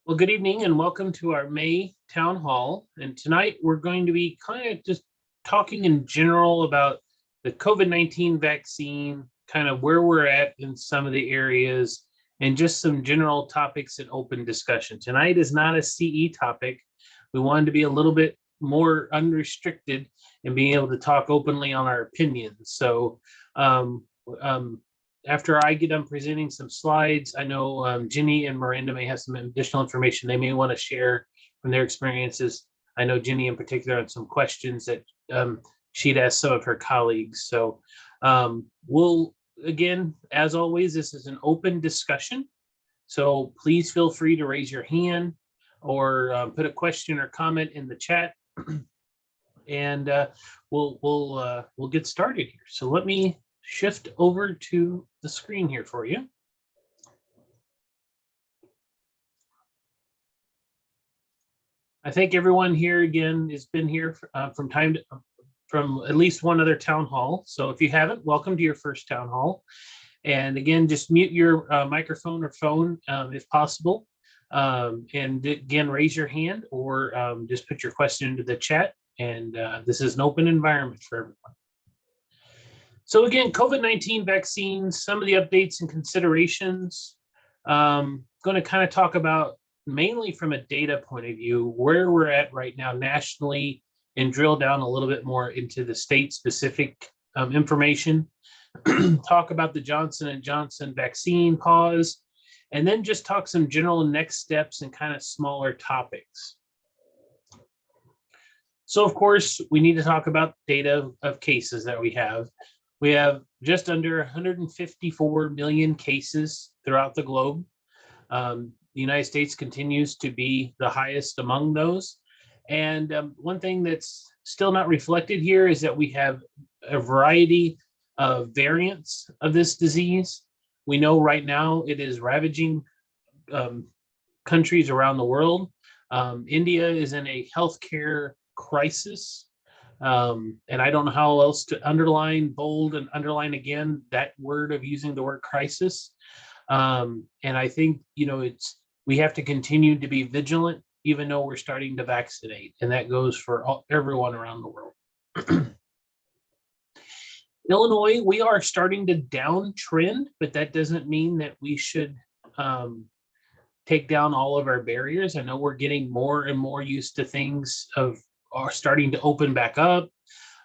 Well, good evening and welcome to our May Town Hall. And tonight we're going to be kind of just talking in general about the COVID-19 vaccine, kind of where we're at in some of the areas, and just some general topics and open discussion. Tonight is not a CE topic. We wanted to be a little bit more unrestricted and being able to talk openly on our opinions. So after I get done presenting some slides, I know Ginny and Miranda may have some additional information they may want to share from their experiences. I know Ginny in particular had some questions that she'd asked some of her colleagues. So we'll, again, as always, this is an open discussion. So please feel free to raise your hand or put a question or comment in the chat, and we'll get started here. So let me shift over to the screen here for you. I think everyone here again has been here from at least one other town hall. So if you haven't, welcome to your first town hall. And again, just mute your microphone or phone if possible. And again, raise your hand or just put your question into the chat. And this is an open environment for everyone. So again, COVID-19 vaccines, some of the updates and considerations. Going to kind of talk about mainly from a data point of view, where we're at right now nationally, and drill down a little bit more into the state-specific information. Talk about the Johnson & Johnson vaccine pause, and then just talk some general next steps and kind of smaller topics. So of course, we need to talk about data of cases that we have. We have just under 154 million cases throughout the globe. The United States continues to be the highest among those. And one thing that's still not reflected here is that we have a variety of variants of this disease. We know right now it is ravaging countries around the world. India is in a healthcare crisis. And I don't know how else to bold and underline again that word of using the word crisis. And I think, we have to continue to be vigilant, even though we're starting to vaccinate. And that goes for everyone around the world. Illinois, we are starting to downtrend, but that doesn't mean that we should take down all of our barriers. I know we're getting more and more used to things are starting to open back up.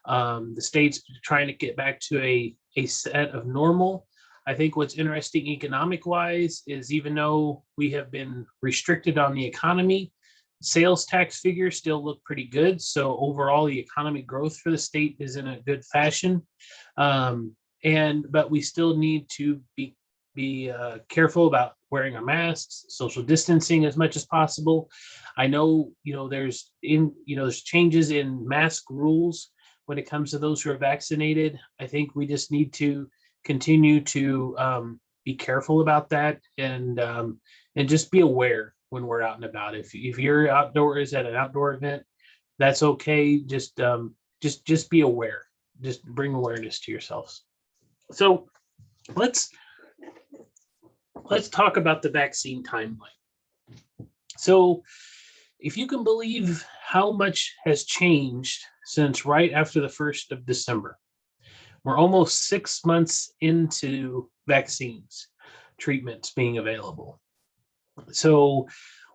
The state's trying to get back to a set of normal. I think what's interesting economic-wise is even though we have been restricted on the economy, sales tax figures still look pretty good. So overall, the economic growth for the state is in a good fashion. But we still need to be careful about wearing our masks, social distancing as much as possible. I know, there's changes in mask rules when it comes to those who are vaccinated. I think we just need to continue to be careful about that and just be aware when we're out and about. If you're outdoors at an outdoor event, that's okay. Just be aware. Just bring awareness to yourselves. So let's talk about the vaccine timeline. So if you can believe how much has changed since right after the 1st of December, we're almost 6 months into vaccines, treatments being available. So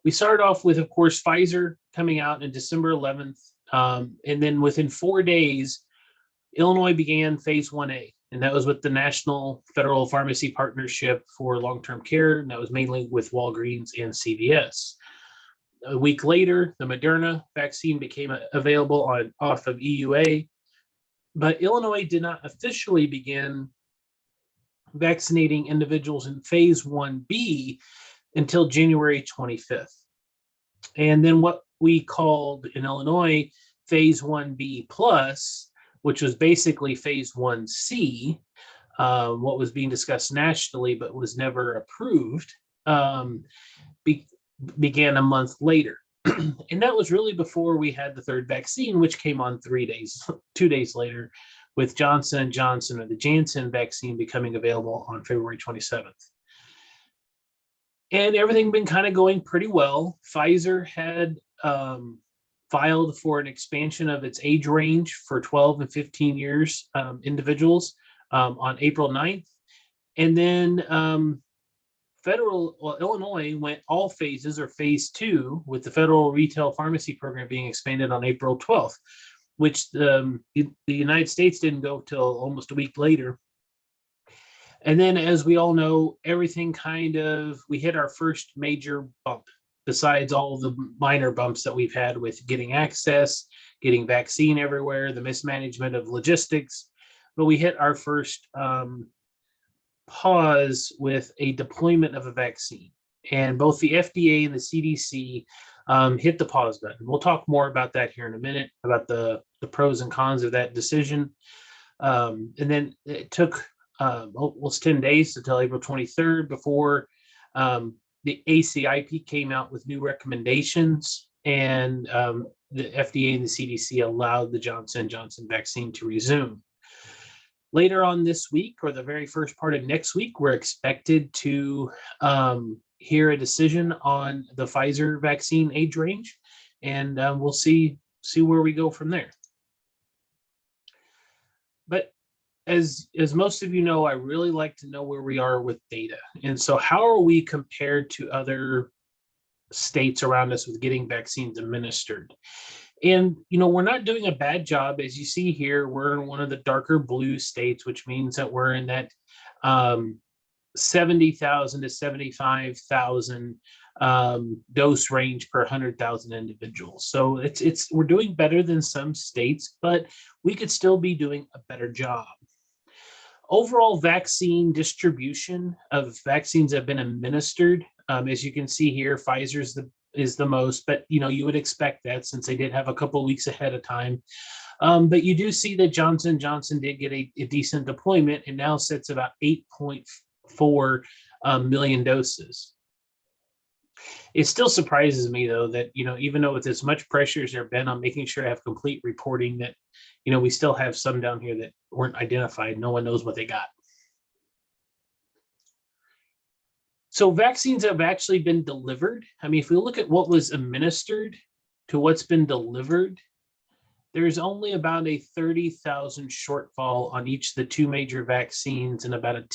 we started off with, of course, Pfizer coming out in December 11th. And then within 4 days, Illinois began phase 1A. And that was with the National Federal Pharmacy Partnership for Long-Term Care. And that was mainly with Walgreens and CVS. A week later, the Moderna vaccine became available off of EUA. But Illinois did not officially begin vaccinating individuals in phase 1B until January 25th. And then what we called in Illinois phase 1B plus, which was basically phase 1C, what was being discussed nationally but was never approved, began a month later. And that was really before we had the third vaccine, which came on 2 days later, with Johnson & Johnson or the Janssen vaccine becoming available on February 27th. And everything been kind of going pretty well. Pfizer had filed for an expansion of its age range for 12 and 15 years individuals on April 9th. And then Illinois went all phases, or phase 2, with the federal retail pharmacy program being expanded on April 12th, which the United States didn't go till almost a week later. And then, as we all know, everything we hit our first major bump, besides all the minor bumps that we've had with getting access, getting vaccine everywhere, the mismanagement of logistics. But we hit our first pause with a deployment of a vaccine. And both the FDA and the CDC hit the pause button. We'll talk more about that here in a minute, about the pros and cons of that decision. And then it took almost 10 days until April 23rd before the ACIP came out with new recommendations, and the FDA and the CDC allowed the Johnson & Johnson vaccine to resume. Later on this week, or the very first part of next week, we're expected to hear a decision on the Pfizer vaccine age range, and we'll see where we go from there. But as most of you know, I really like to know where we are with data. And so how are we compared to other states around us with getting vaccines administered? And, we're not doing a bad job. As you see here, we're in one of the darker blue states, which means that we're in that 70,000 to 75,000 dose range per 100,000 individuals. So we're doing better than some states, but we could still be doing a better job. Overall vaccine distribution of vaccines that have been administered, as you can see here, Pfizer is the most, but you would expect that since they did have a couple of weeks ahead of time. But you do see that Johnson & Johnson did get a decent deployment and now sits about 8.4 million doses. It still surprises me, though, that even though with as much pressure as there have been on making sure I have complete reporting, that we still have some down here that weren't identified. No one knows what they got. So vaccines have actually been delivered. I mean, if we look at what was administered to what's been delivered, there's only about a 30,000 shortfall on each of the two major vaccines, and about a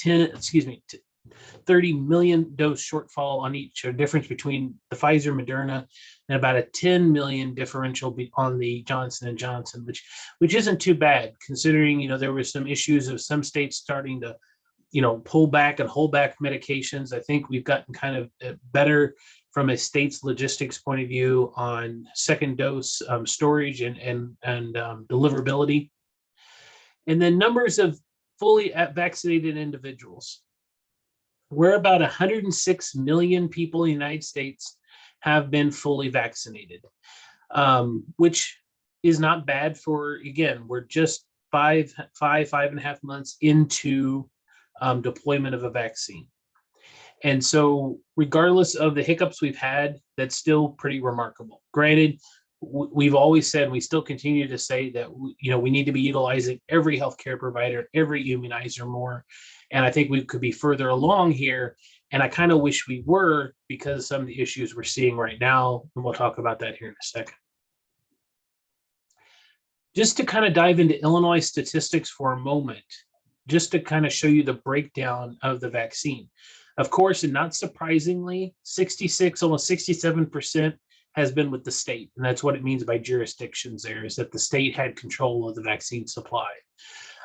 30 million dose shortfall on each, or difference between the Pfizer, Moderna, and about a 10 million differential on the Johnson & Johnson, which isn't too bad, considering there were some issues of some states starting to pull back and hold back medications. I think we've gotten kind of better from a state's logistics point of view on second dose storage and deliverability. And then numbers of fully vaccinated individuals. We're about 106 million people in the United States have been fully vaccinated, which is not bad for, again, we're just five and a half months into deployment of a vaccine. And so regardless of the hiccups we've had, that's still pretty remarkable. Granted, we've always said, we still continue to say that, we need to be utilizing every healthcare provider, every immunizer more. And I think we could be further along here. And I kind of wish we were, because of some of the issues we're seeing right now. And we'll talk about that here in a second. Just to kind of dive into Illinois statistics for a moment, just to kind of show you the breakdown of the vaccine. Of course, and not surprisingly, 66, almost 67% has been with the state. And that's what it means by jurisdictions there, is that the state had control of the vaccine supply.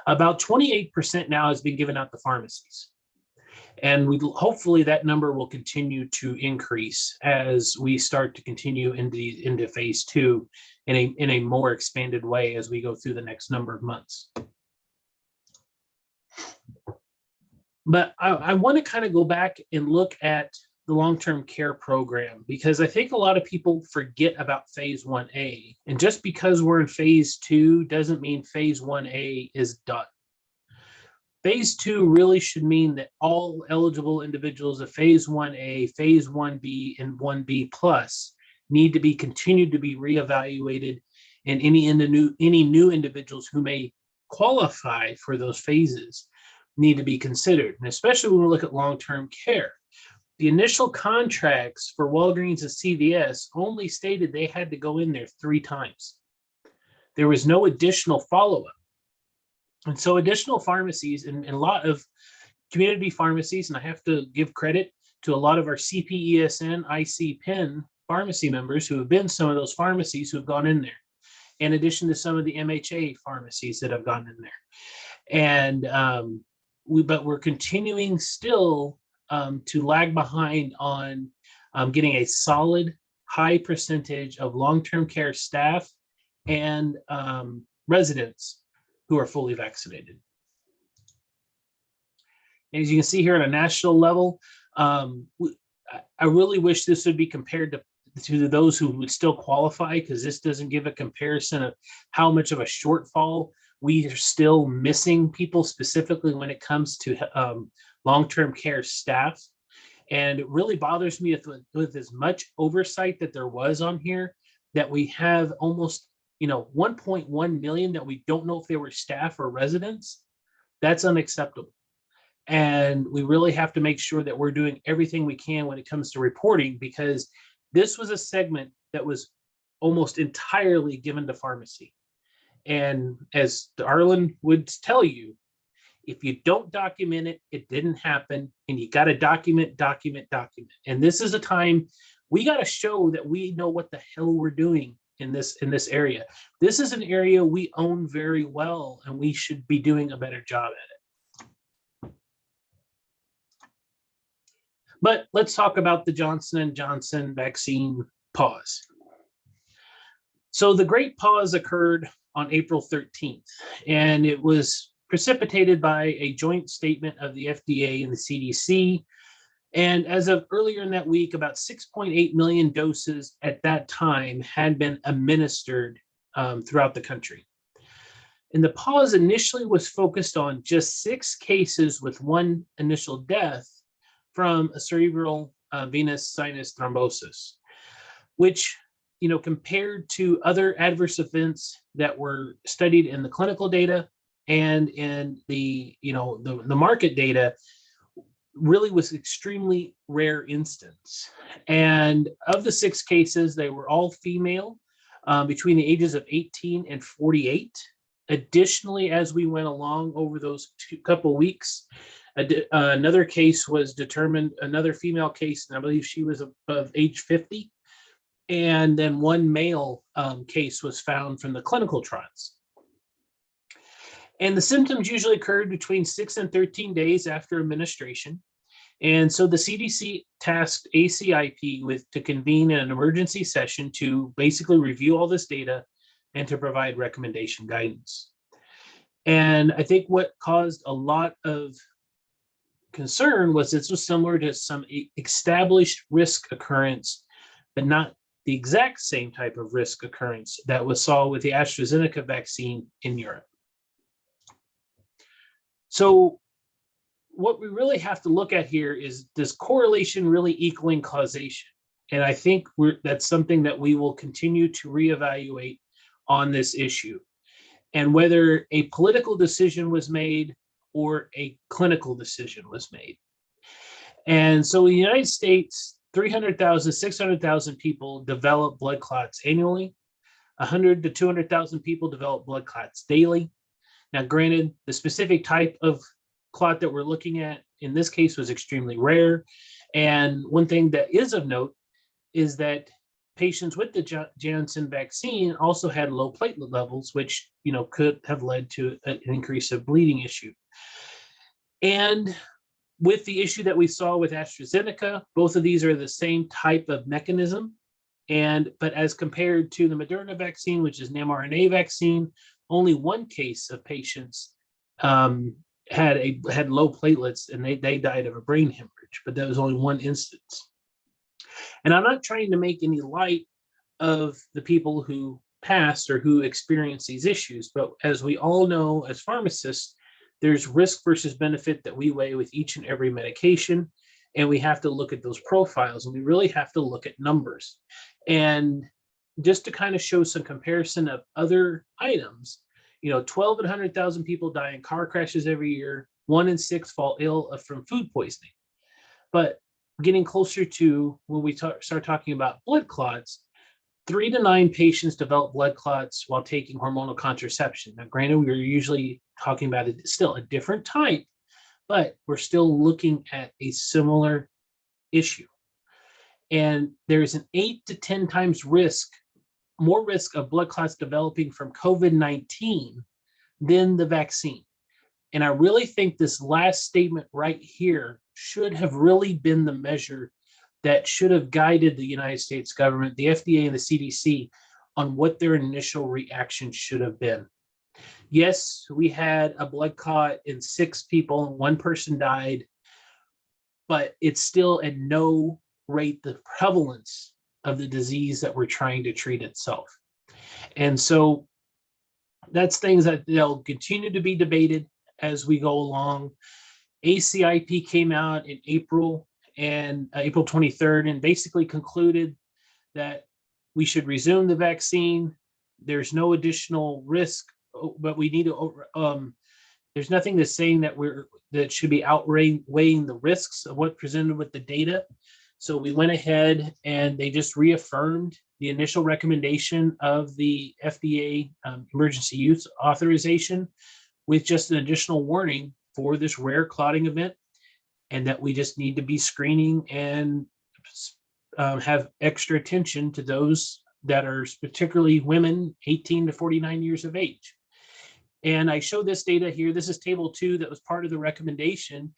About 28% now has been given out to pharmacies. And hopefully that number will continue to increase as we start to continue into phase 2 in a more expanded way as we go through the next number of months. But I want to kind of go back and look at the long-term care program, because I think a lot of people forget about phase 1A. And just because we're in phase 2 doesn't mean phase 1A is done. Phase 2 really should mean that all eligible individuals of phase 1A, phase 1B, and 1B plus need to be continued to be reevaluated, and any new individuals who may qualify for those phases need to be considered, and especially when we look at long-term care. the initial contracts for Walgreens and CVS only stated they had to go in there 3 times. There was no additional follow-up. And so additional pharmacies and a lot of community pharmacies, and I have to give credit to a lot of our CPESN, ICPEN pharmacy members who have been some of those pharmacies who have gone in there, in addition to some of the MHA pharmacies that have gone in there. And but we're continuing still to lag behind on getting a solid, high percentage of long-term care staff and residents who are fully vaccinated. And as you can see here on a national level, I really wish this would be compared to those who would still qualify, because this doesn't give a comparison of how much of a shortfall we are still missing people, specifically when it comes to long-term care staff. And it really bothers me with as much oversight that there was on here, that we have almost 1.1 million that we don't know if they were staff or residents. That's unacceptable. And we really have to make sure that we're doing everything we can when it comes to reporting, because this was a segment that was almost entirely given to pharmacy. And as Arlen would tell you, if you don't document it, it didn't happen. And you got to document. And this is a time we got to show that we know what the hell we're doing in this area. This is an area we own very well, and we should be doing a better job at it. But let's talk about the Johnson & Johnson vaccine pause. So the great pause occurred on April 13th, and it was precipitated by a joint statement of the FDA and the CDC. And as of earlier in that week, about 6.8 million doses at that time had been administered throughout the country. And the pause initially was focused on just 6 cases with 1 initial death from a cerebral venous sinus thrombosis, which, compared to other adverse events that were studied in the clinical data and in the market data, really was extremely rare instance. And of the 6 cases, they were all female between the ages of 18 and 48. Additionally, as we went along over those couple weeks, another case was determined, another female case, and I believe she was above age 50. And then 1 male case was found from the clinical trials. And the symptoms usually occurred between 6 and 13 days after administration. And so the CDC tasked ACIP to convene an emergency session to basically review all this data and to provide recommendation guidance. And I think what caused a lot of concern was this was similar to some established risk occurrence, but not the exact same type of risk occurrence that was saw with the AstraZeneca vaccine in Europe. So what we really have to look at here is, does correlation really equaling causation? And I think that's something that we will continue to reevaluate on this issue, and whether a political decision was made or a clinical decision was made. And so in the United States, 300,000, 600,000 people develop blood clots annually. 100 to 200,000 people develop blood clots daily. Now, granted, the specific type of clot that we're looking at in this case was extremely rare. And one thing that is of note is that patients with the Janssen vaccine also had low platelet levels, which could have led to an increase of bleeding issue. And with the issue that we saw with AstraZeneca, both of these are the same type of mechanism. But as compared to the Moderna vaccine, which is an mRNA vaccine, only 1 case of patients had low platelets, and they died of a brain hemorrhage, but that was only 1 instance. And I'm not trying to make any light of the people who passed or who experienced these issues, but as we all know, as pharmacists, there's risk versus benefit that we weigh with each and every medication, and we have to look at those profiles, and we really have to look at numbers. And just to kind of show some comparison of other items, 12 and 100,000 people die in car crashes every year. 1 in 6 fall ill from food poisoning. But getting closer to when we start talking about blood clots, 3 to 9 patients develop blood clots while taking hormonal contraception. Now, granted, we're usually talking about it still a different type, but we're still looking at a similar issue. And there's an 8 to 10 times more risk of blood clots developing from COVID-19 than the vaccine. And I really think this last statement right here should have really been the measure that should have guided the United States government, the FDA and the CDC, on what their initial reaction should have been. Yes, we had a blood clot in 6 people and 1 person died, but it's still at no rate the prevalence of the disease that we're trying to treat itself. And so that's things that they'll continue to be debated as we go along. ACIP came out in April 23rd and basically concluded that we should resume the vaccine. There's no additional risk, but we need to there's nothing that's saying that should be outweighing the risks of what presented with the data. So we went ahead and they just reaffirmed the initial recommendation of the FDA emergency use authorization with just an additional warning for this rare clotting event, and that we just need to be screening and have extra attention to those that are particularly women 18 to 49 years of age. And I show this data here. This is table 2 that was part of the recommendation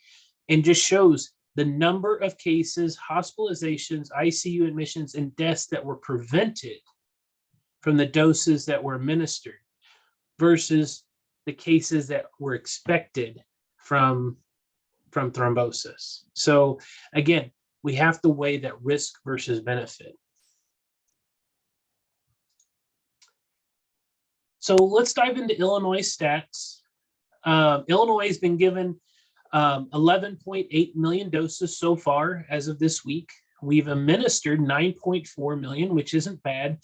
and just shows the number of cases, hospitalizations, ICU admissions, and deaths that were prevented from the doses that were administered versus the cases that were expected from thrombosis. So again, we have to weigh that risk versus benefit. So let's dive into Illinois stats. Illinois has been given 11.8 million doses so far as of this week. We've administered 9.4 million, which isn't bad.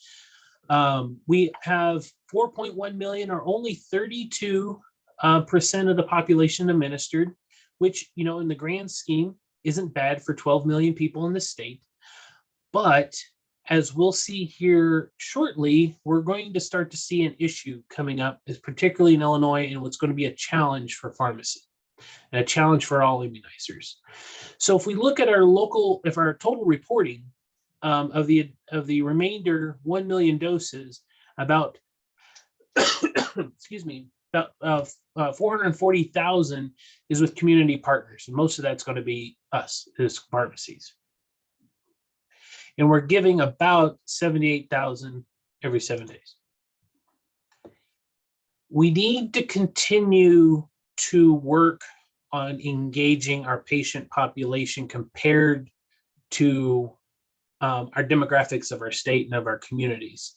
We have 4.1 million, or only 32% of the population administered, which, in the grand scheme isn't bad for 12 million people in the state. But as we'll see here shortly, we're going to start to see an issue coming up, particularly in Illinois, and what's going to be a challenge for pharmacy and a challenge for all immunizers. So if we look at our total reporting of the remainder 1 million doses, about excuse me, about 440,000 is with community partners, and most of that's going to be us as pharmacies. And we're giving about 78,000 every 7 days. We need to continue to work on engaging our patient population compared to our demographics of our state and of our communities.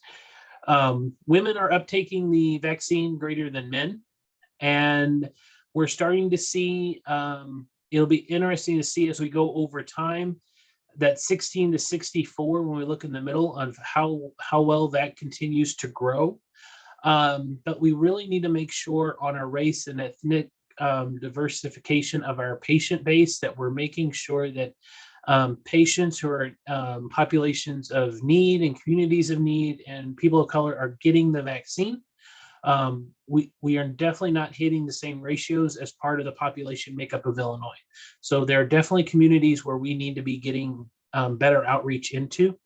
Women are uptaking the vaccine greater than men, and we're starting to see, it'll be interesting to see as we go over time, that 16 to 64, when we look in the middle, of how well that continues to grow. But we really need to make sure on our race and ethnic diversification of our patient base that we're making sure that patients who are populations of need and communities of need and people of color are getting the vaccine. We are definitely not hitting the same ratios as part of the population makeup of Illinois. So there are definitely communities where we need to be getting better outreach into.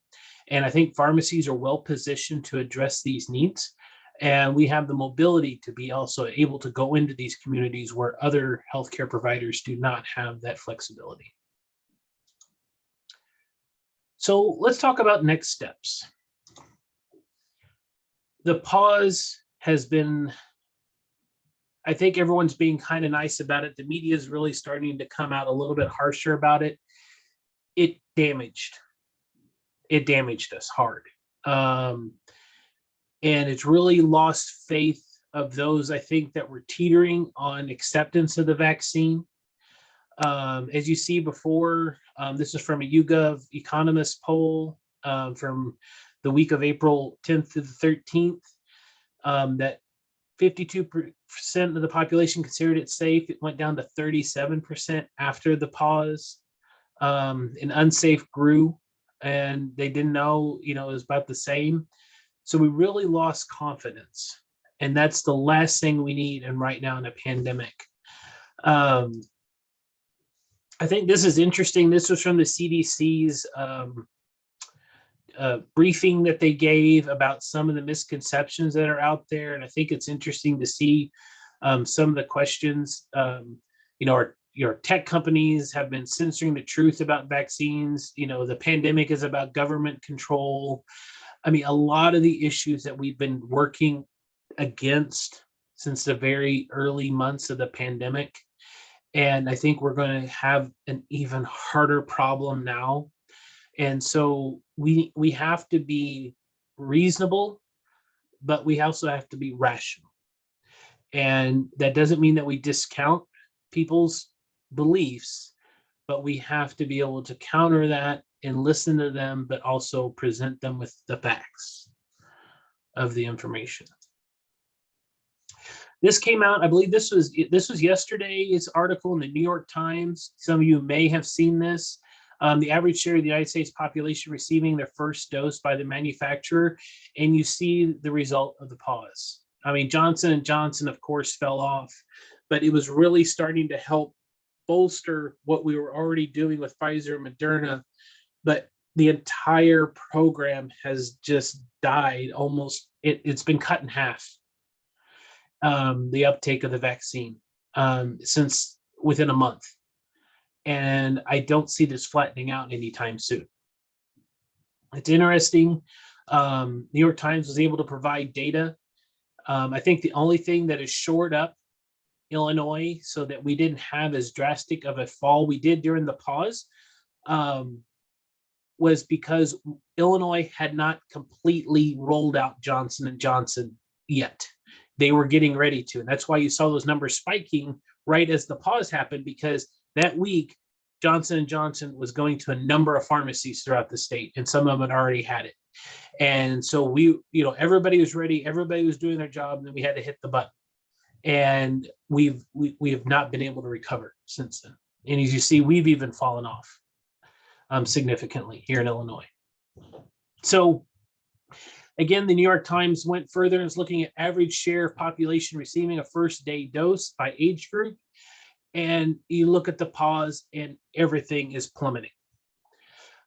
And I think pharmacies are well positioned to address these needs. And we have the mobility to be also able to go into these communities where other healthcare providers do not have that flexibility. So let's talk about next steps. The pause has been, I think everyone's being kind of nice about it. The media is really starting to come out a little bit harsher about it. It damaged us hard. And it's really lost faith of those, I think, that were teetering on acceptance of the vaccine. As you see before, this is from a YouGov Economist poll from the week of April 10th to the 13th, that 52% of the population considered it safe. It went down to 37% after the pause. and unsafe grew, and they didn't know, it was about the same. So we really lost confidence, and that's the last thing we need and right now in a pandemic. I think this is interesting. This was from the CDC's briefing that they gave about some of the misconceptions that are out there. And I think it's interesting to see some of the questions. Your tech companies have been censoring the truth about vaccines. The pandemic is about government control. I mean, a lot of the issues that we've been working against since the very early months of the pandemic. And I think we're going to have an even harder problem now. And so we have to be reasonable, but we also have to be rational. And that doesn't mean that we discount people's beliefs, but we have to be able to counter that and listen to them, but also present them with the facts of the information. This came out, I believe this was yesterday's article in the New York Times. Some of you may have seen this. The average share of the United States population receiving their first dose by the manufacturer, and you see the result of the pause. I mean, Johnson & Johnson, of course, fell off, but it was really starting to help bolster what we were already doing with Pfizer and Moderna. But the entire program has just died almost. It's been cut in half. The uptake of the vaccine since within a month. And I don't see this flattening out anytime soon. It's interesting. New York Times was able to provide data. I think the only thing that has shored up Illinois so that we didn't have as drastic of a fall we did during the pause was because Illinois had not completely rolled out Johnson & Johnson yet. They were getting ready to, and that's why you saw those numbers spiking right as the pause happened, because that week Johnson & Johnson was going to a number of pharmacies throughout the state, and some of them had already had it. And so everybody was ready, everybody was doing their job, and then we had to hit the button. And we have not been able to recover since then. And as you see, we've even fallen off significantly here in Illinois. So again, the New York Times went further and is looking at average share of population receiving a first day dose by age group. And you look at the pause and everything is plummeting.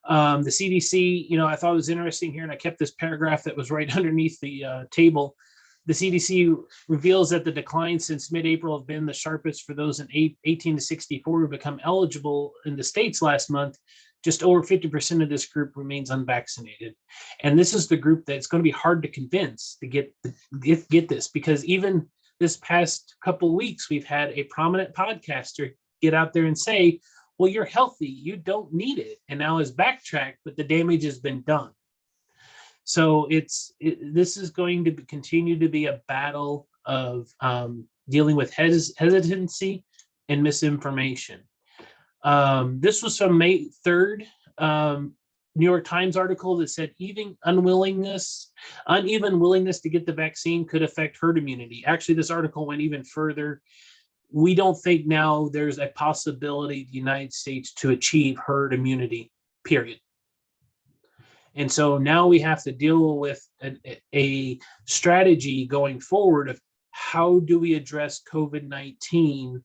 The CDC, I thought it was interesting here, and I kept this paragraph that was right underneath the table. The CDC reveals that the decline since mid-April have been the sharpest for those in 18 to 64 who become eligible in the states last month. Just over 50% of this group remains unvaccinated. And this is the group that's going to be hard to convince to get this, because even this past couple of weeks, we've had a prominent podcaster get out there and say, well, you're healthy, you don't need it. And now has backtracked, but the damage has been done. So this is going to continue to be a battle of dealing with hesitancy and misinformation. This was from May 3rd, New York Times article that said uneven willingness to get the vaccine could affect herd immunity. Actually, this article went even further. We don't think now there's a possibility in the United States to achieve herd immunity, period. And so now we have to deal with a strategy going forward of how do we address COVID-19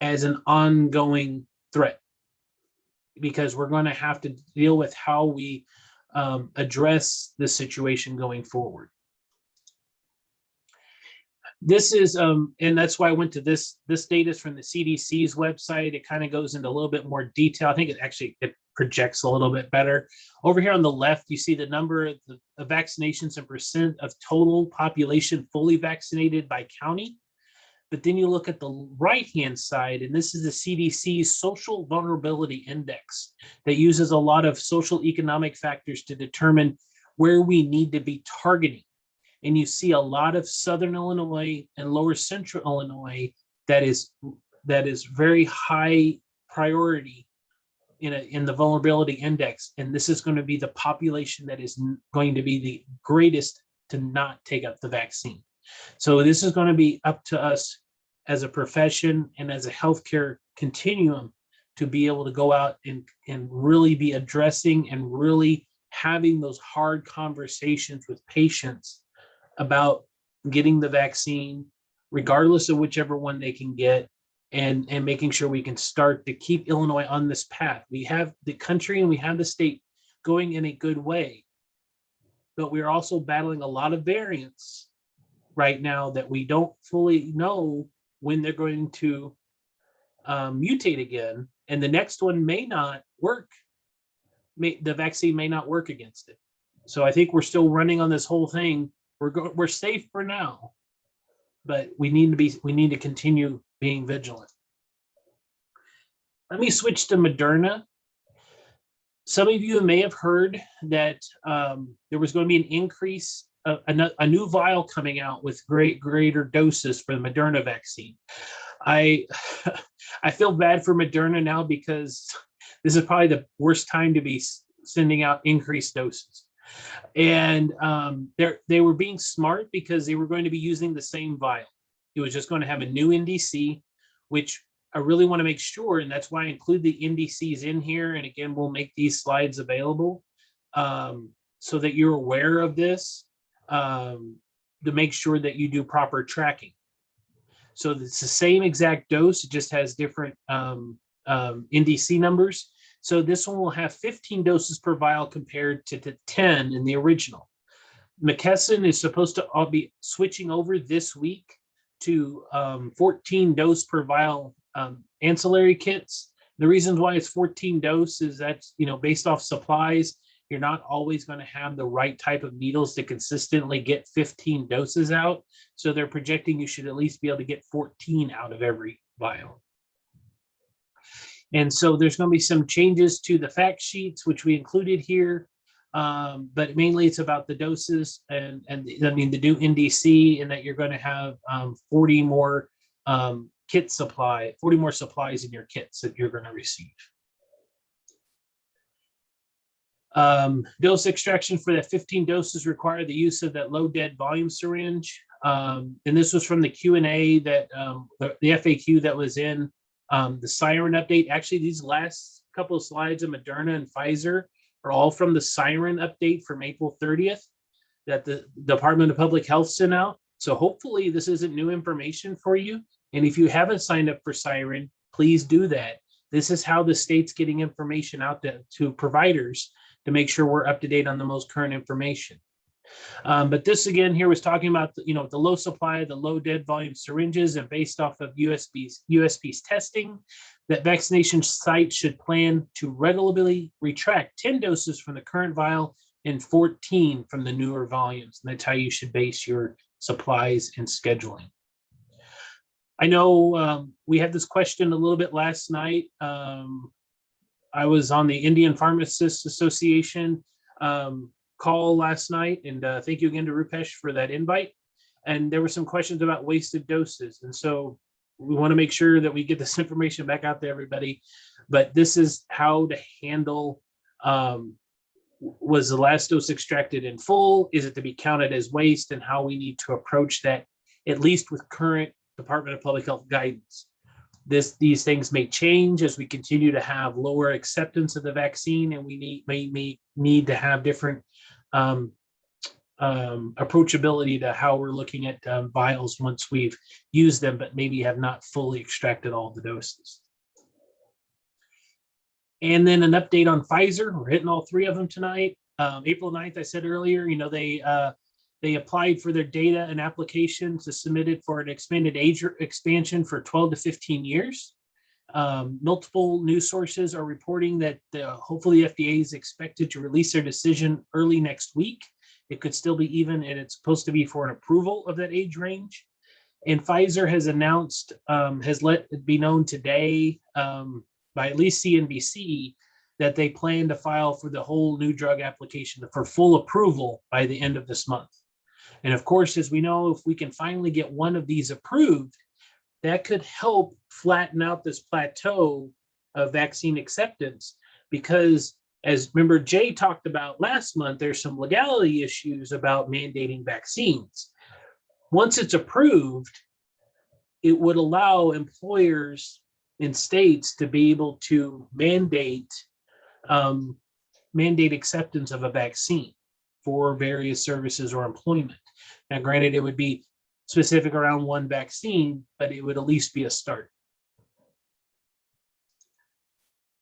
as an ongoing threat, because we're going to have to deal with how we address the situation going forward. This is, and that's why I went to this data is from the CDC's website. It kind of goes into a little bit more detail. I think it projects a little bit better. Over here on the left, you see the number of vaccinations and percent of total population fully vaccinated by county. But then you look at the right-hand side, and this is the CDC's Social Vulnerability Index that uses a lot of social economic factors to determine where we need to be targeting. And you see a lot of Southern Illinois and Lower Central Illinois that is very high priority in the vulnerability index. And this is going to be the population that is going to be the greatest to not take up the vaccine. So this is going to be up to us as a profession and as a healthcare continuum to be able to go out and really be addressing and really having those hard conversations with patients about getting the vaccine, regardless of whichever one they can get, and making sure we can start to keep Illinois on this path. We have the country and we have the state going in a good way, but we're also battling a lot of variants right now that we don't fully know when they're going to mutate again, and the next one may not work. The vaccine may not work against it. So I think we're still running on this whole thing. We're safe for now, but we need to continue being vigilant. Let me switch to Moderna. Some of you may have heard that there was going to be an increase, a new vial coming out with greater doses for the Moderna vaccine. I feel bad for Moderna now because this is probably the worst time to be sending out increased doses. And they were being smart because they were going to be using the same vial. It was just going to have a new NDC, which I really want to make sure, and that's why I include the NDCs in here. And again, we'll make these slides available so that you're aware of this, to make sure that you do proper tracking. So it's the same exact dose, it just has different NDC numbers. So this one will have 15 doses per vial compared to the 10 in the original. McKesson is supposed to all be switching over this week to 14 dose per vial ancillary kits. The reasons why it's 14 dose is that's, based off supplies. You're not always going to have the right type of needles to consistently get 15 doses out. So they're projecting you should at least be able to get 14 out of every vial. And so there's going to be some changes to the fact sheets, which we included here. But mainly it's about the doses and the new NDC, and that you're going to have 40 more supplies in your kits that you're going to receive. Dose extraction for the 15 doses require the use of that low dead volume syringe. And this was from the Q&A that the FAQ that was in the Siren update. Actually, these last couple of slides of Moderna and Pfizer are all from the Siren update from April 30th that the Department of Public Health sent out. So hopefully this isn't new information for you. And if you haven't signed up for Siren, please do that. This is how the state's getting information out to providers to make sure we're up to date on the most current information. But this again here was talking about the low supply, the low dead volume syringes, and based off of USP's testing, that vaccination sites should plan to regularly retract 10 doses from the current vial and 14 from the newer volumes. And that's how you should base your supplies and scheduling. I know we had this question a little bit last night. I was on the Indian Pharmacists Association call last night, and thank you again to Rupesh for that invite. And there were some questions about wasted doses, and so we want to make sure that we get this information back out to everybody. But this is how to handle, was the last dose extracted in full? Is it to be counted as waste? And how we need to approach that, at least with current Department of Public Health guidance. These things may change as we continue to have lower acceptance of the vaccine, and we may need to have different approachability to how we're looking at vials once we've used them, but maybe have not fully extracted all the doses. And then an update on Pfizer. We're hitting all three of them tonight. April 9th, I said earlier, they applied for their data and application to submit it for an expanded age expansion for 12 to 15 years. Multiple news sources are reporting that hopefully FDA is expected to release their decision early next week. It could still be even, and it's supposed to be for an approval of that age range. And Pfizer has announced, has let it be known today by at least CNBC that they plan to file for the whole new drug application for full approval by the end of this month. And of course, as we know, if we can finally get one of these approved, that could help flatten out this plateau of vaccine acceptance, because as remember Jay talked about last month, there's some legality issues about mandating vaccines. Once it's approved, it would allow employers in states to be able to mandate acceptance of a vaccine for various services or employment. Now, granted, it would be specific around one vaccine, but it would at least be a start.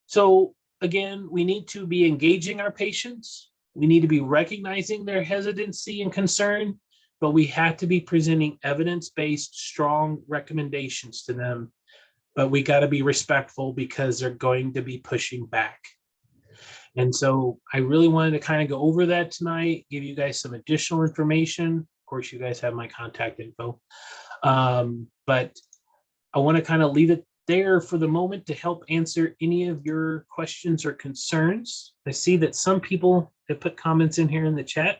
So again, we need to be engaging our patients. We need to be recognizing their hesitancy and concern, but we have to be presenting evidence-based, strong recommendations to them. But we got to be respectful because they're going to be pushing back. And so I really wanted to kind of go over that tonight, give you guys some additional information. Of course, you guys have my contact info. But I want to kind of leave it there for the moment to help answer any of your questions or concerns. I see that some people have put comments in here in the chat.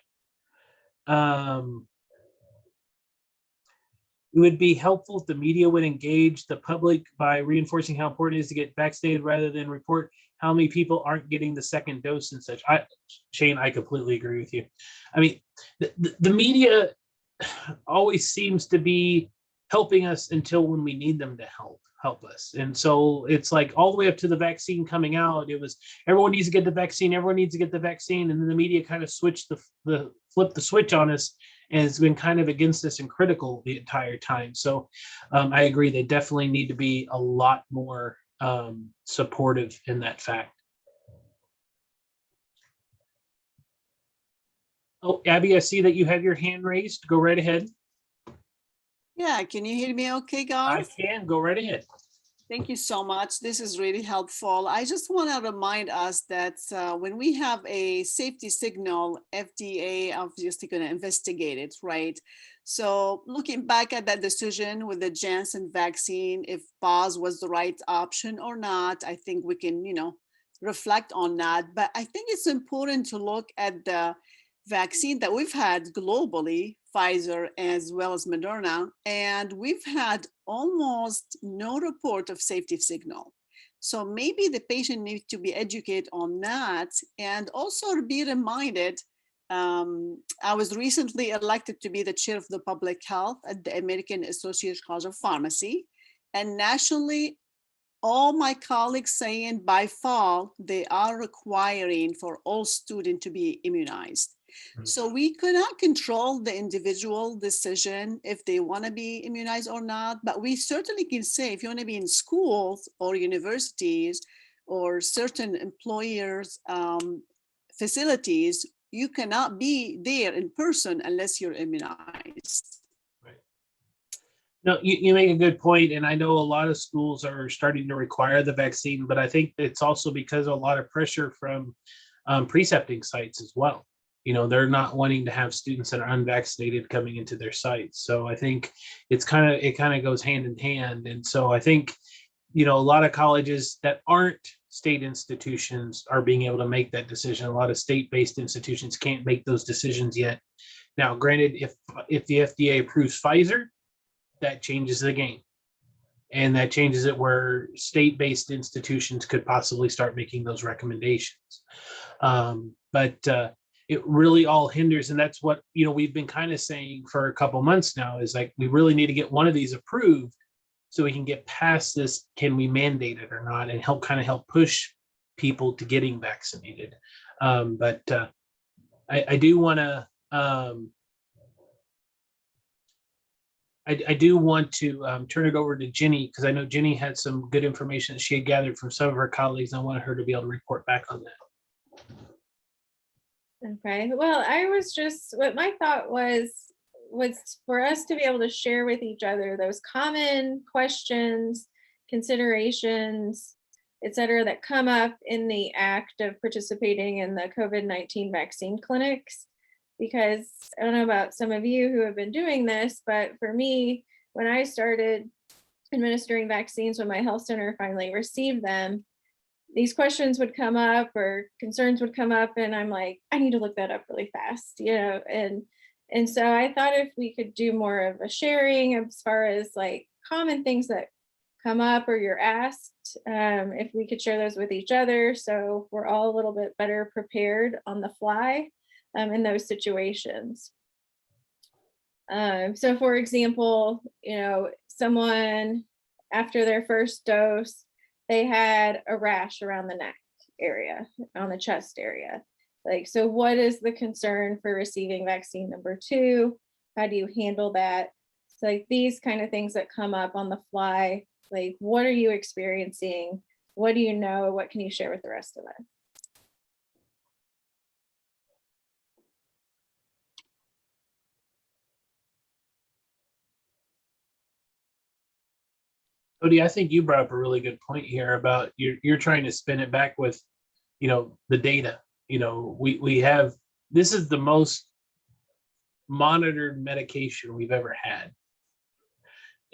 It would be helpful if the media would engage the public by reinforcing how important it is to get vaccinated rather than report how many people aren't getting the second dose and such. Shane, I completely agree with you. I mean, the media always seems to be helping us until when we need them to help us. And so it's like all the way up to the vaccine coming out, it was everyone needs to get the vaccine, everyone needs to get the vaccine. And then the media kind of switched flipped the switch on us, and it's been kind of against us and critical the entire time. So I agree, they definitely need to be a lot more supportive in that fact. Oh, Abby, I see that you have your hand raised. Go right ahead. Yeah, can you hear me okay, I Garth? can. Go right ahead. Thank you so much. This is really helpful. I just want to remind us that when we have a safety signal, FDA obviously going to investigate it, right? So looking back at that decision with the Janssen vaccine, if pause was the right option or not, I think we can, reflect on that. But I think it's important to look at the vaccine that we've had globally, Pfizer as well as Moderna, and we've had almost no report of safety signal. So maybe the patient needs to be educated on that, and also be reminded. I was recently elected to be the chair of the public health at the American Association College of Pharmacy, and nationally, all my colleagues saying by fall, they are requiring for all students to be immunized. So we cannot control the individual decision if they want to be immunized or not, but we certainly can say if you want to be in schools or universities or certain employers' facilities, you cannot be there in person unless you're immunized. No, you make a good point, and I know a lot of schools are starting to require the vaccine, but I think it's also because of a lot of pressure from precepting sites as well. They're not wanting to have students that are unvaccinated coming into their sites. So I think it kind of goes hand in hand. And so I think, a lot of colleges that aren't state institutions are being able to make that decision. A lot of state-based institutions can't make those decisions yet. Now, granted, if the FDA approves Pfizer, that changes the game. And that changes it where state-based institutions could possibly start making those recommendations. But it really all hinders. And that's what, we've been kind of saying for a couple months now is like, we really need to get one of these approved so we can get past this, can we mandate it or not, and help push people to getting vaccinated. But I do want to, I do want to turn it over to Jenny, because I know Jenny had some good information that she had gathered from some of her colleagues. I wanted her to be able to report back on that. Okay, well, what my thought was for us to be able to share with each other those common questions, considerations, et cetera, that come up in the act of participating in the COVID-19 vaccine clinics. Because I don't know about some of you who have been doing this, but for me, when I started administering vaccines, when my health center finally received them, these questions would come up or concerns would come up, and I'm like, I need to look that up really fast, and so I thought if we could do more of a sharing as far as like common things that come up or you're asked, if we could share those with each other, so we're all a little bit better prepared on the fly in those situations. So for example, someone after their first dose they had a rash around the neck area, on the chest area. Like, so what is the concern for receiving vaccine number 2? How do you handle that? So like these kind of things that come up on the fly, like what are you experiencing? What do you know? What can you share with the rest of us? Cody, I think you brought up a really good point here about you're trying to spin it back with, the data. We have, this is the most monitored medication we've ever had.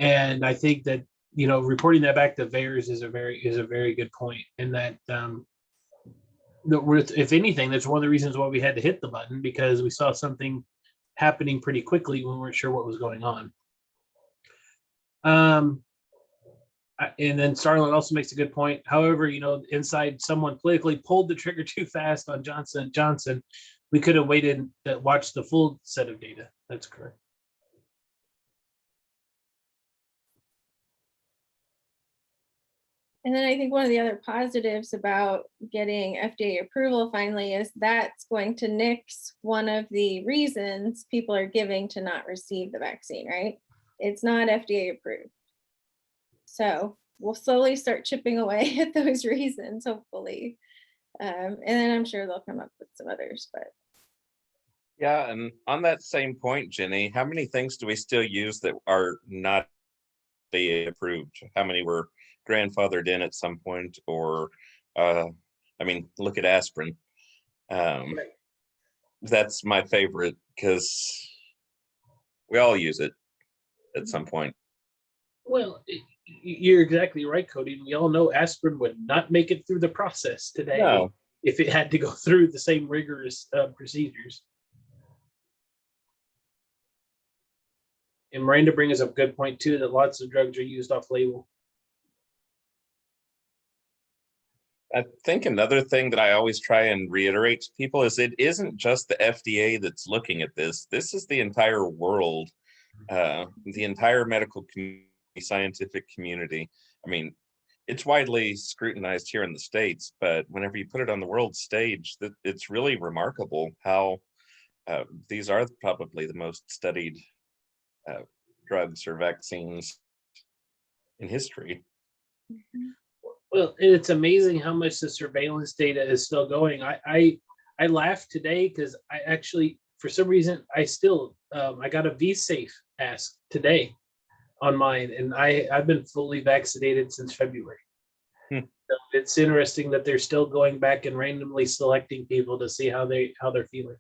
And I think that, reporting that back to VAERS is a very good point. And that, if anything, that's one of the reasons why we had to hit the button, because we saw something happening pretty quickly when we weren't sure what was going on. And then Starlin also makes a good point. However, inside someone politically pulled the trigger too fast on Johnson & Johnson. We could have waited to watch the full set of data. That's correct. And then I think one of the other positives about getting FDA approval finally is that's going to nix one of the reasons people are giving to not receive the vaccine, right? It's not FDA approved. So we'll slowly start chipping away at those reasons, hopefully. And then I'm sure they'll come up with some others, but. Yeah, and on that same point, Jenny, how many things do we still use that are not FDA approved? How many were grandfathered in at some point? Or, look at aspirin. That's my favorite because we all use it at some point. Well, you're exactly right, Cody. We all know aspirin would not make it through the process today. No. If it had to go through the same rigorous procedures. And Miranda brings up a good point too, that lots of drugs are used off label. I think another thing that I always try and reiterate to people is it isn't just the FDA that's looking at this. This is the entire world, the entire medical community, scientific community. I mean, it's widely scrutinized here in the States, but whenever you put it on the world stage, it's really remarkable how these are probably the most studied drugs or vaccines in history. Mm-hmm. Well, it's amazing how much the surveillance data is still going. I laughed today because I actually, for some reason, I got a V-Safe ask today on mine, and I've been fully vaccinated since February. So it's interesting that they're still going back and randomly selecting people to see how they're feeling.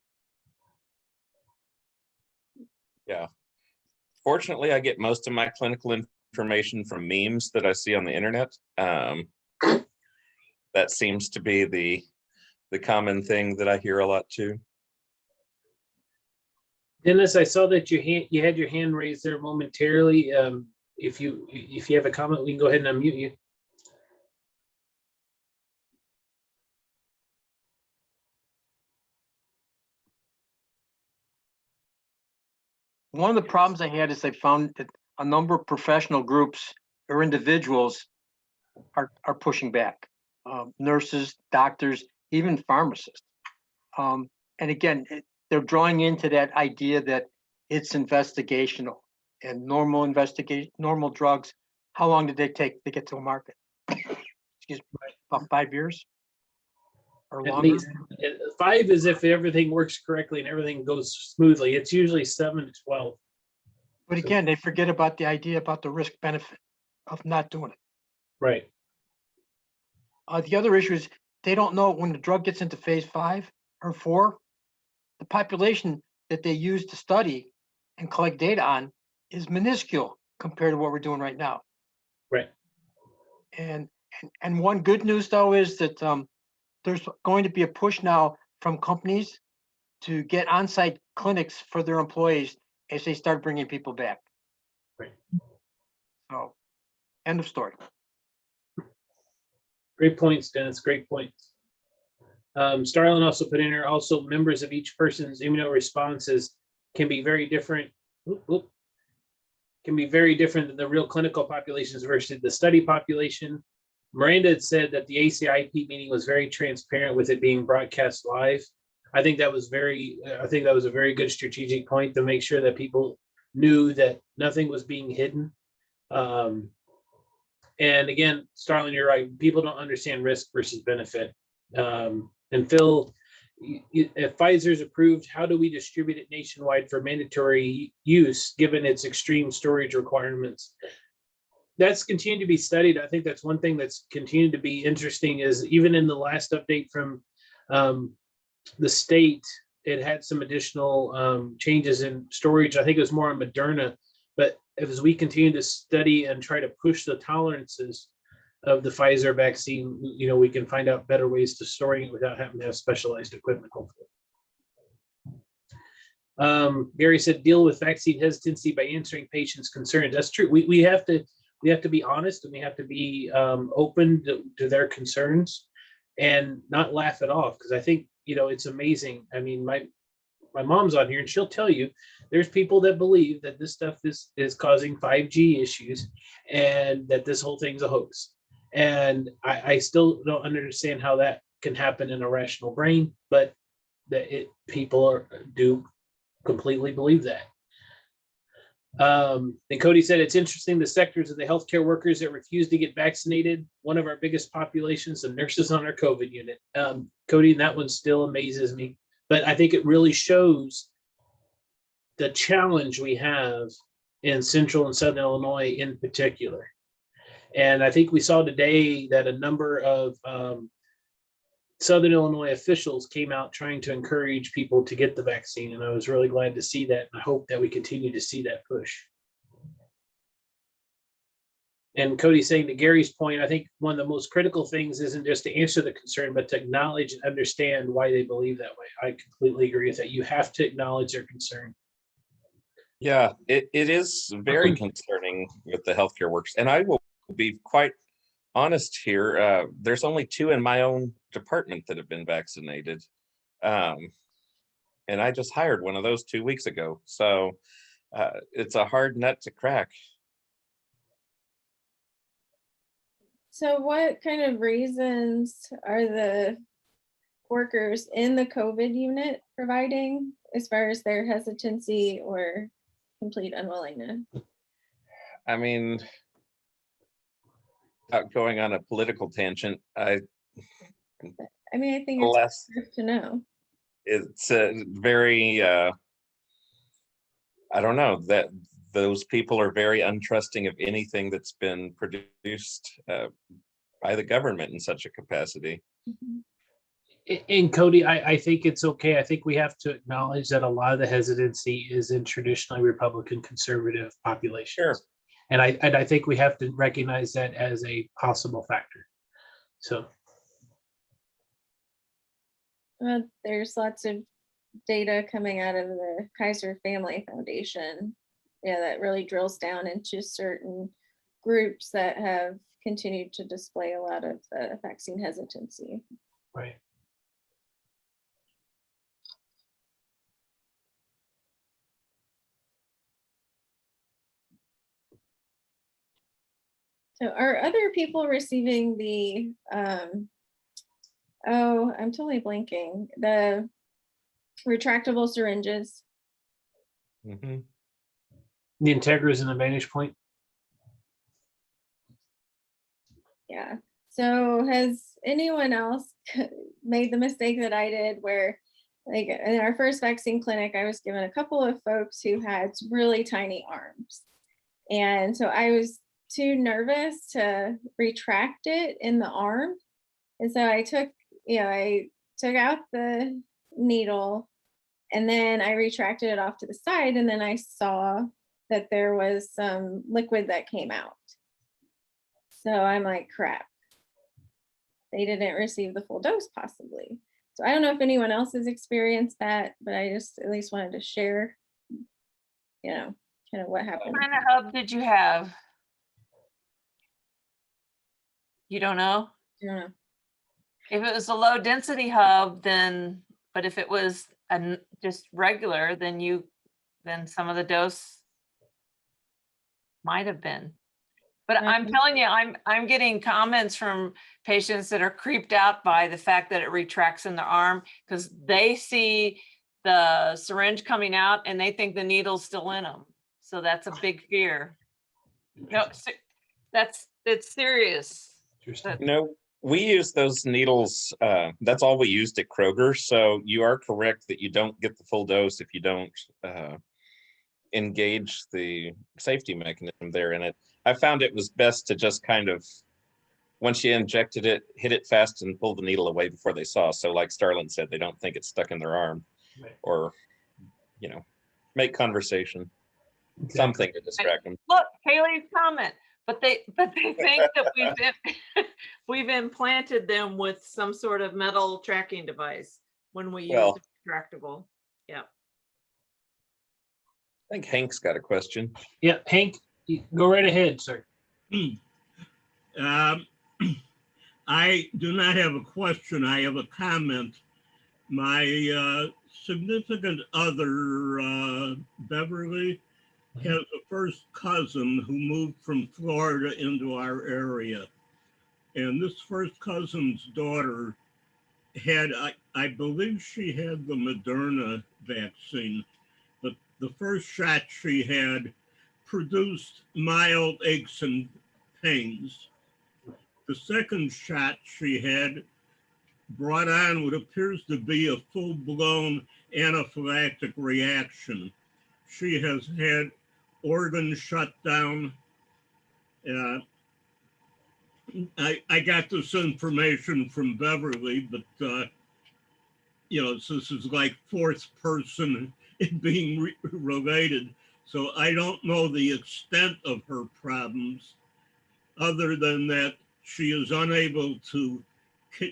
Yeah. Fortunately, I get most of my clinical information from memes that I see on the internet. That seems to be the common thing that I hear a lot too. Dennis, I saw that you had your hand raised there momentarily. If you have a comment, we can go ahead and unmute you. One of the problems I had is I found that a number of professional groups or individuals are pushing back. Nurses, doctors, even pharmacists. And again, they're drawing into that idea that it's investigational and normal drugs. How long did they take to get to a market? Excuse me, about 5 years or At longer? least 5 is if everything works correctly and everything goes smoothly. It's usually 7 to 12. But again, they forget about the idea about the risk benefit of not doing it. Right. The other issue is they don't know when the drug gets into phase 5 or 4, the population that they use to study and collect data on is minuscule compared to what we're doing right now. Right. And one good news though is that there's going to be a push now from companies to get on-site clinics for their employees as they start bringing people back. Right. So, end of story. Great points, Dennis. Great points. Starlin also put in here, also members of each person's immunoresponses can be very different. Can be very different than the real clinical populations versus the study population. Miranda had said that the ACIP meeting was very transparent with it being broadcast live. I think that was a very good strategic point to make sure that people knew that nothing was being hidden. And again, Starlin, you're right. People don't understand risk versus benefit. And Phil, if Pfizer's approved, how do we distribute it nationwide for mandatory use given its extreme storage requirements? That's continued to be studied. I think that's one thing that's continued to be interesting is even in the last update from the state, it had some additional changes in storage. I think it was more on Moderna, but as we continue to study and try to push the tolerances of the Pfizer vaccine, we can find out better ways to storing it without having to have specialized equipment, hopefully. Gary said, deal with vaccine hesitancy by answering patients' concerns. That's true. We have to be honest, and we have to be open to their concerns and not laugh it off. Because I think, it's amazing. I mean, my mom's on here and she'll tell you there's people that believe that this stuff is causing 5G issues and that this whole thing's a hoax. And I still don't understand how that can happen in a rational brain, but people do completely believe that. And Cody said, it's interesting, the sectors of the healthcare workers that refuse to get vaccinated, one of our biggest populations, the nurses on our COVID unit. Cody, that one still amazes me, but I think it really shows the challenge we have in Central and Southern Illinois in particular. And I think we saw today that a number of Southern Illinois officials came out trying to encourage people to get the vaccine. And I was really glad to see that. And I hope that we continue to see that push. And Cody's saying, to Gary's point, I think one of the most critical things isn't just to answer the concern, but to acknowledge and understand why they believe that way. I completely agree with that. You have to acknowledge their concern. Yeah, it is very concerning with the healthcare workers. And I will be quite honest here. There's only 2 in my own department that have been vaccinated. And I just hired one of those 2 weeks ago. So it's a hard nut to crack. So what kind of reasons are the workers in the COVID unit providing as far as their hesitancy or complete unwillingness? I mean, going on a political tangent, I think it's less good to know. It's very I don't know, that those people are very untrusting of anything that's been produced by the government in such a capacity. And Cody, I think it's okay. I think we have to acknowledge that a lot of the hesitancy is in traditionally Republican conservative populations. Sure. And I think we have to recognize that as a possible factor. So. Well, there's lots of data coming out of the Kaiser Family Foundation, that really drills down into certain groups that have continued to display a lot of the vaccine hesitancy. Right. So are other people receiving the, I'm totally blanking, the retractable syringes? Mm-hmm. The Integras and the Vantage Point. Yeah. So has anyone else made the mistake that I did where, like, in our first vaccine clinic, I was given a couple of folks who had really tiny arms. And so I was too nervous to retract it in the arm. And so I took out the needle and then I retracted it off to the side, and then I saw that there was some liquid that came out. So I'm like, crap, they didn't receive the full dose possibly. So I don't know if anyone else has experienced that, but I just at least wanted to share, kind of what happened. What kind of hub did you have? You don't know? I don't know. If it was a low density hub, then, but if it was just regular, then some of the dose might have been. But I'm telling you, I'm getting comments from patients that are creeped out by the fact that it retracts in their arm because they see the syringe coming out and they think the needle's still in them. So that's a big fear. No, it's serious. Interesting. You know, we use those needles. That's all we used at Kroger. So you are correct that you don't get the full dose if you don't engage the safety mechanism there in it. I found it was best to just kind of, once you injected it, hit it fast and pull the needle away before they saw. So like Starlin said, they don't think it's stuck in their arm, Right. or, you know, make conversation, Exactly. something to distract them. Look, Haley's comment, but they think that we've implanted them with some sort of metal tracking device when we use Well, retractable. Yeah. I think Hank's got a question. Yeah, Hank, go right ahead, sir. I do not have a question. I have a comment. My significant other, Beverly, has a first cousin who moved from Florida into our area. And this first cousin's daughter had, I believe she had the Moderna vaccine, but the first shot she had produced mild aches and pains. The second shot she had brought on what appears to be a full-blown anaphylactic reaction. She has had organs shut down. I got this information from Beverly, but you know, so this is like fourth person being related. So I don't know the extent of her problems, other than that she is unable to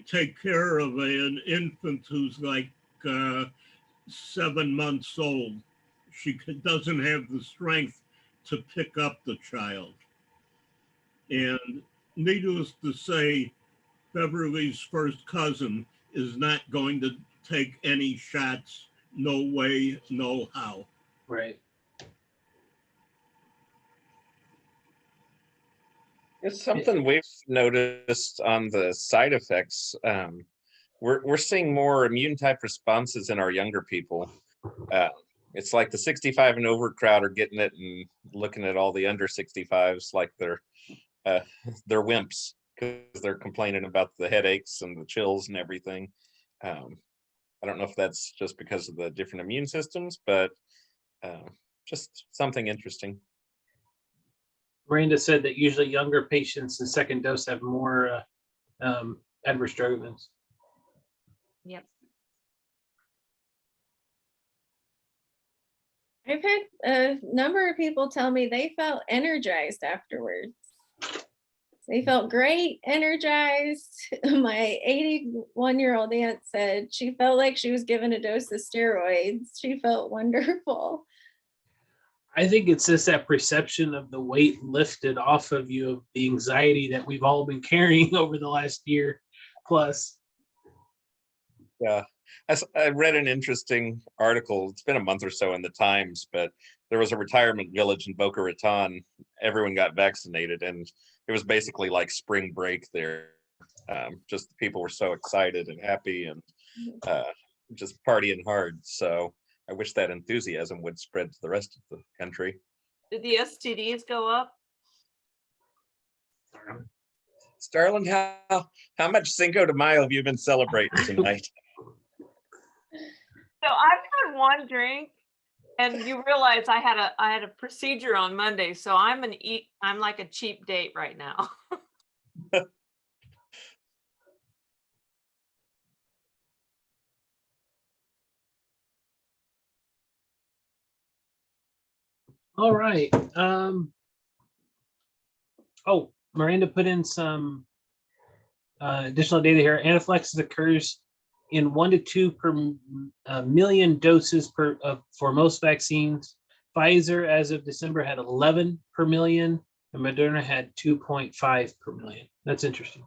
take care of an infant who's like 7 months old. She doesn't have the strength to pick up the child. And needless to say, Beverly's first cousin is not going to take any shots, no way, no how. Right. It's something we've noticed on the side effects. We're seeing more immune type responses in our younger people. It's like the 65 and over crowd are getting it, and looking at all the under 65s like they're wimps because they're complaining about the headaches and the chills and everything. I don't know if that's just because of the different immune systems, but just something interesting. Miranda said that usually younger patients in second dose have more adverse drug events. Yep. I've had a number of people tell me they felt energized afterwards. They felt great, energized. My 81-year-old aunt said she felt like she was given a dose of steroids. She felt wonderful. I think it's just that perception of the weight lifted off of you, of the anxiety that we've all been carrying over the last year plus. Yeah, I read an interesting article. It's been a month or so in the Times, but there was a retirement village in Boca Raton. Everyone got vaccinated, and it was basically like spring break there. Just people were so excited and happy, and just partying hard. So I wish that enthusiasm would spread to the rest of the country. Did the STDs go up? Starlin, how much Cinco de Mayo have you been celebrating tonight? So I've had one drink, and you realize I had a procedure on Monday, so I'm like a cheap date right now. All right. Oh, Miranda put in some additional data here. Anaphylaxis occurs in 1 to 2 per million doses for most vaccines. Pfizer, as of December, had 11 per million, and Moderna had 2.5 per million. That's interesting.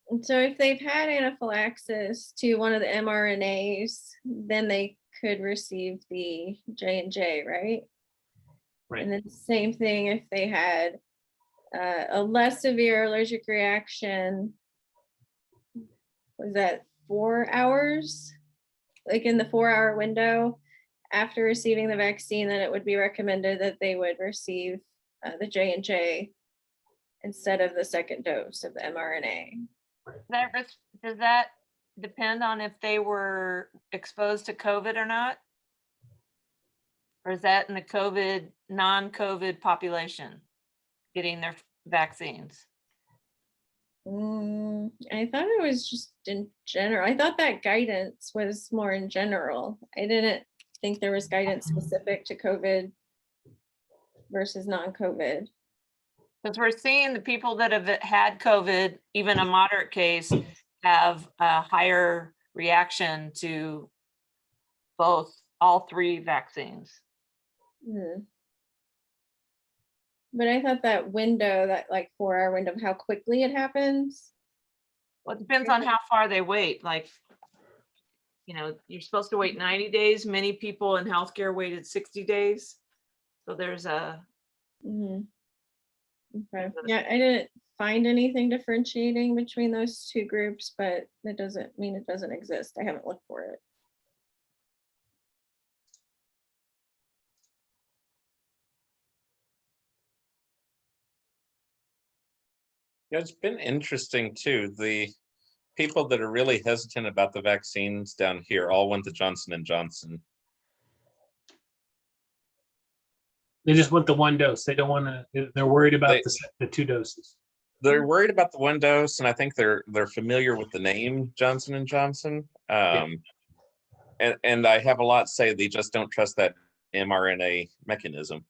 And so if they've had anaphylaxis to one of the mRNAs, then they could receive the J&J, right? Right. And then same thing if they had a less severe allergic reaction. Was that 4 hours? Like in the 4-hour window after receiving the vaccine, then it would be recommended that they would receive the J&J instead of the second dose of the mRNA. Does that depend on if they were exposed to COVID or not? Or is that in the non-COVID population getting their vaccines? I thought it was just in general. I thought that guidance was more in general. I didn't think there was guidance specific to COVID versus non-COVID. Because we're seeing the people that have had COVID, even a moderate case, have a higher reaction to all 3 vaccines. But I thought that window, that like 4-hour window of how quickly it happens. Well, it depends on how far they wait. Like, you're supposed to wait 90 days. Many people in healthcare waited 60 days. So there's a. Okay. Yeah, I didn't find anything differentiating between those 2 groups, but that doesn't mean it doesn't exist. I haven't looked for it. Yeah, it's been interesting too. The people that are really hesitant about the vaccines down here all went to Johnson & Johnson. They just want the 1 dose. They don't want to. They're worried about the 2 doses. They're worried about the 1 dose, and I think they're familiar with the name Johnson & Johnson. And I have a lot to say. They just don't trust that mRNA mechanism.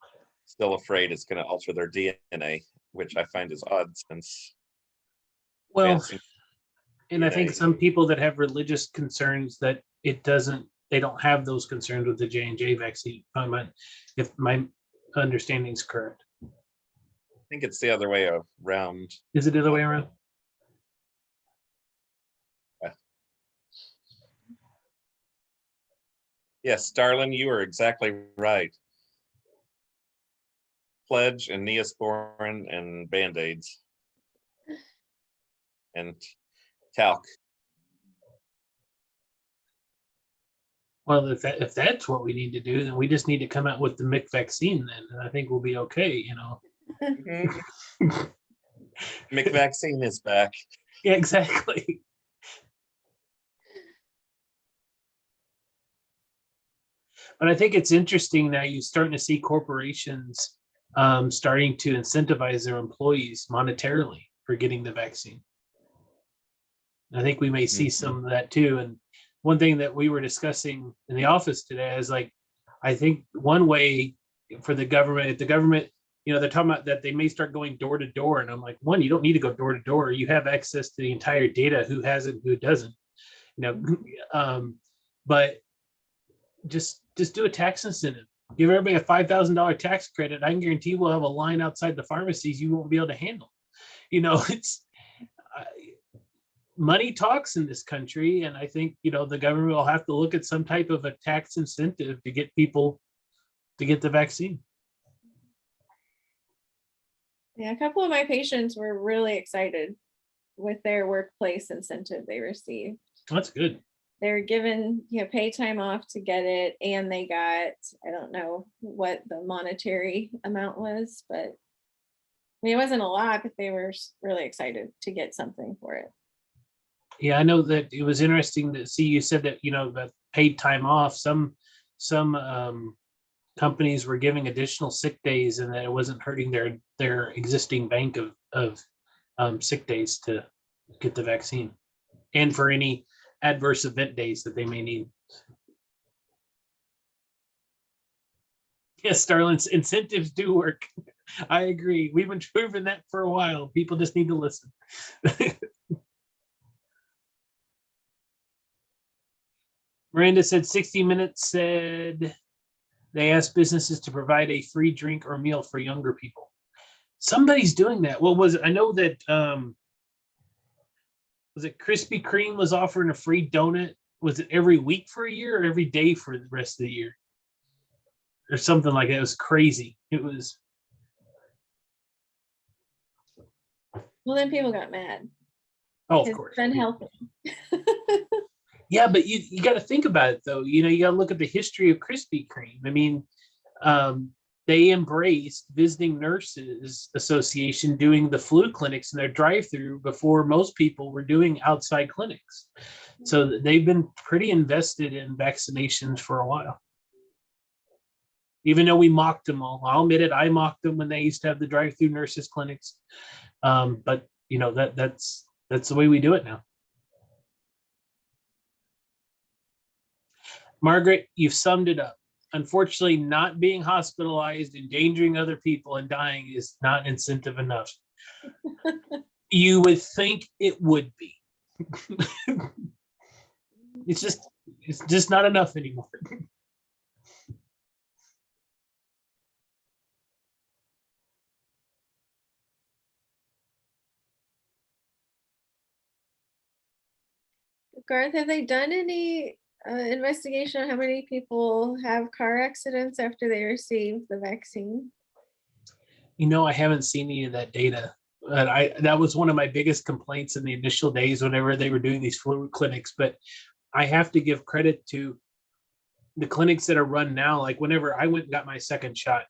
Still afraid it's going to alter their DNA, which I find is odd since. Well, and I think some people that have religious concerns that they don't have those concerns with the J&J vaccine. If my understanding is correct. I think it's the other way around. Is it the other way around? Yes, Starlin, you are exactly right. Pledge and Neosporin and Band-Aids and talc. Well, if that's what we need to do, then we just need to come out with the MIC vaccine then, and I think we'll be okay, MIC vaccine is back. Yeah, exactly. But I think it's interesting that you're starting to see corporations starting to incentivize their employees monetarily for getting the vaccine. I think we may see some of that too. And one thing that we were discussing in the office today is like, I think one way for the government, if the government, they're talking about that they may start going door to door. And I'm like, one, you don't need to go door to door. You have access to the entire data, who has it, who doesn't, but just do a tax incentive. Give everybody a $5,000 tax credit. I can guarantee we'll have a line outside the pharmacies you won't be able to handle. It's money talks in this country, and I think the government will have to look at some type of a tax incentive to get people to get the vaccine. Yeah, a couple of my patients were really excited with their workplace incentive they received. That's good. They were given pay time off to get it, and they got, I don't know what the monetary amount was, but I mean, it wasn't a lot, but they were really excited to get something for it. Yeah, I know that it was interesting to see you said that the paid time off. Some companies were giving additional sick days, and that it wasn't hurting their existing bank of sick days to get the vaccine, and for any adverse event days that they may need. Yes, Starlin's incentives do work. I agree. We've been proving that for a while. People just need to listen. Miranda said 60 Minutes said they asked businesses to provide a free drink or meal for younger people. Somebody's doing that. What was it? I know that was it Krispy Kreme was offering a free donut was it every week for a year or every day for the rest of the year? Or something like that. It was crazy. It was. Well, then people got mad. Oh, of It's course. unhealthy. Yeah, but you got to think about it though. You know, you got to look at the history of Krispy Kreme. I mean, they embraced Visiting Nurses Association doing the flu clinics in their drive-through before most people were doing outside clinics. So they've been pretty invested in vaccinations for a while. Even though we mocked them all, I'll admit it, I mocked them when they used to have the drive-through nurses clinics. But you know, that's the way we do it now. Margaret, you've summed it up. Unfortunately, not being hospitalized, endangering other people, and dying is not incentive enough. You would think it would be. It's just not enough anymore. Garth, have they done any investigation on how many people have car accidents after they receive the vaccine? You know, I haven't seen any of that data. But that was one of my biggest complaints in the initial days whenever they were doing these flu clinics. But I have to give credit to the clinics that are run now. Like whenever I went and got my second shot,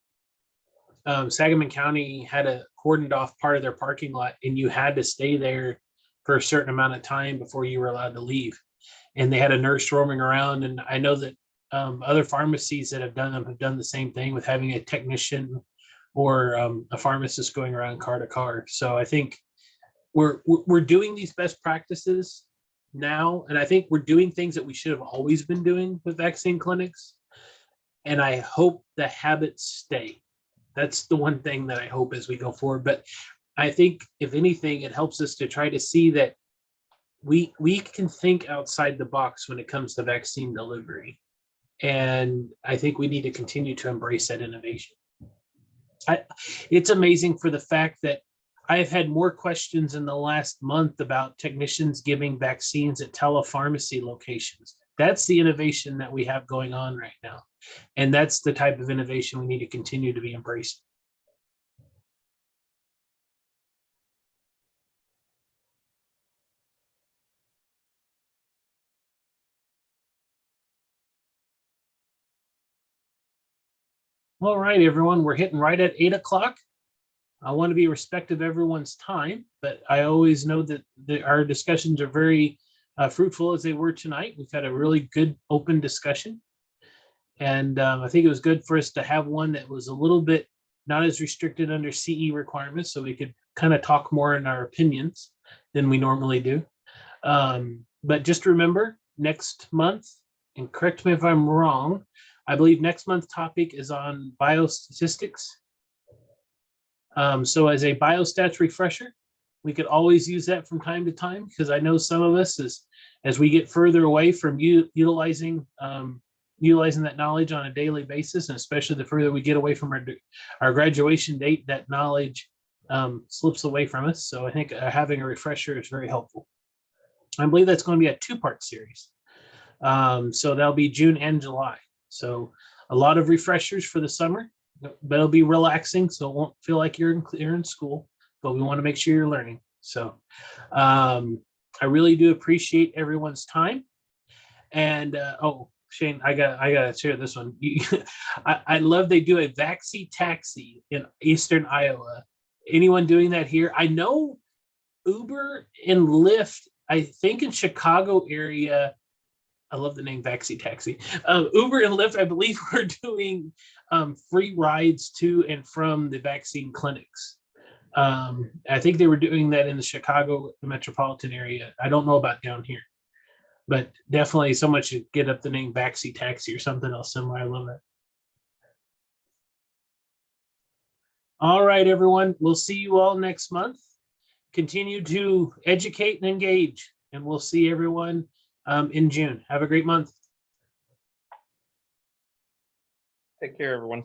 Sangamon County had a cordoned off part of their parking lot, and you had to stay there for a certain amount of time before you were allowed to leave. And they had a nurse roaming around. And I know that other pharmacies that have done them have done the same thing with having a technician or a pharmacist going around car to car. So I think we're doing these best practices now, and I think we're doing things that we should have always been doing with vaccine clinics. And I hope the habits stay. That's the one thing that I hope as we go forward. But I think if anything, it helps us to try to see that we can think outside the box when it comes to vaccine delivery. And I think we need to continue to embrace that innovation. It's amazing for the fact that I've had more questions in the last month about technicians giving vaccines at telepharmacy locations. That's the innovation that we have going on right now. And that's the type of innovation we need to continue to be embracing. All right, everyone, we're hitting right at 8 o'clock. I want to be respectful of everyone's time, but I always know that our discussions are very fruitful as they were tonight. We've had a really good open discussion. And I think it was good for us to have one that was a little bit not as restricted under CE requirements, so we could kind of talk more in our opinions than we normally do. But just remember, next month, and correct me if I'm wrong, I believe next month's topic is on biostatistics. So as a biostats refresher, we could always use that from time to time, because I know some of us, as we get further away from utilizing that knowledge on a daily basis, and especially the further we get away from our graduation date, that knowledge slips away from us. So I think having a refresher is very helpful. I believe that's going to be a 2-part series. So that'll be June and July. So a lot of refreshers for the summer, but it'll be relaxing, so it won't feel like you're in school, but we want to make sure you're learning. So I really do appreciate everyone's time. And oh, Shane, I gotta share this one. I love they do a Vaxi Taxi in Eastern Iowa. Anyone doing that here? I know Uber and Lyft, I think in Chicago area, I love the name Vaxi Taxi. Uber and Lyft, I believe, we're doing free rides to and from the vaccine clinics. I think they were doing that in the Chicago metropolitan area. I don't know about down here, but definitely someone should get up the name Vaxi Taxi or something else similar. I love that. All right, everyone. We'll see you all next month. Continue to educate and engage, and we'll see everyone in June. Have a great month. Take care, everyone.